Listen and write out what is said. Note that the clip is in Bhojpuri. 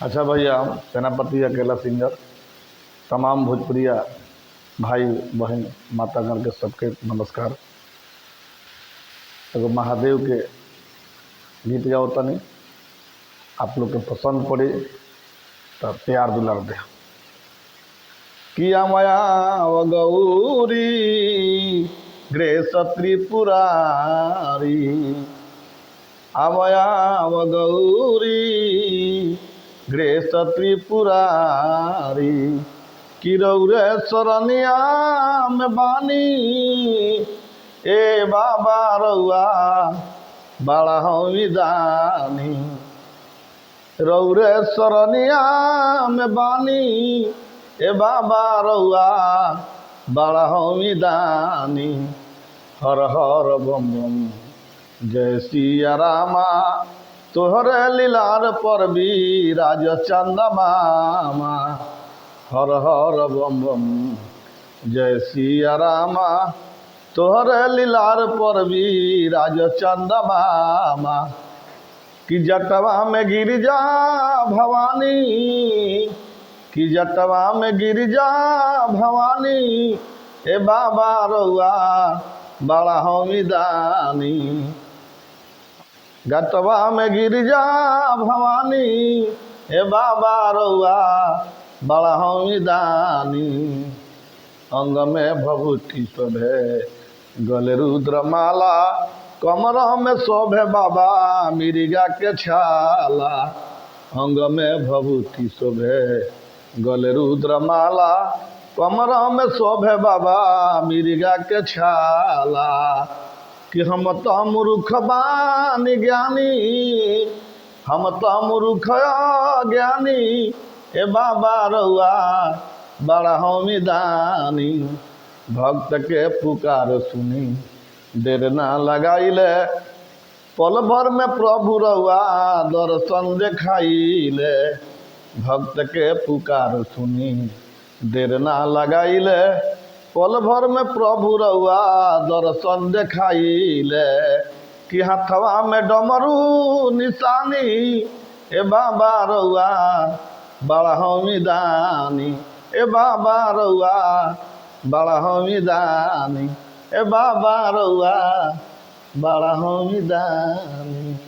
अच्छा भैया, सेनापति अकेला सिंगर तमाम भोजपुरिया भाई बहन मातागण के सबके नमस्कार। एगो महादेव के गीत गाओ तनी, आप लोग के पसंद पड़ी तो प्यार दुलार दे। किया माया गौरी ग्रेस त्रिपुरारी, अवया गौरी ग्रेस त्रिपुरारी, किरौरे सरनिया में बानी ए बाबा रउआ बड़ा हमी दानी। रौरे सरनिया में बानी ए बाबा रउआ बड़ा हमी दानी। हर हर बम बम जय सिया रामा, तोहरे लीलार पर भी राज चंदमामा। हर हर बम बम जय सिया रामा, तोहरे लीलार पर भी राज चंदमामा। कि जटवा में गिरिजा भवानी, कि जटवा में गिरिजा भवानी, ए बाबा रउआ बड़ा हमी दानी। गटवा में गिरिजा भवानी, ए बाबा रउआ बड़ा हमी दानी। अंग में भभूति शोभे गले रुद्रमाला, कमर में शोभे बाबा मिर्गा के छाला। अंग में भभूति शोभे गले रुद्रमाला, कमर में शोभे बाबा मिर्गा के छाला। कि हम तो मूर्ख बानी ज्ञानी, हम तो मूर्ख ज्ञानी, ए बाबा रउआ बड़ा हमी दानी। भक्त के पुकार सुनी देर ना लगाइले, पल भर में प्रभु रउआ दर्शन देखाइले। भक्त के पुकार सुनी देर ना लगाइले, पल भर में प्रभु रउआ दर्शन देखाइले। कि हाथवा में डमरू निशानी, ए बाबा रउआ बड़ा हमी दानी। ए बाबा रउआ बड़ा हमी दानी, ए बाबा रउआ बड़ा हमी दानी।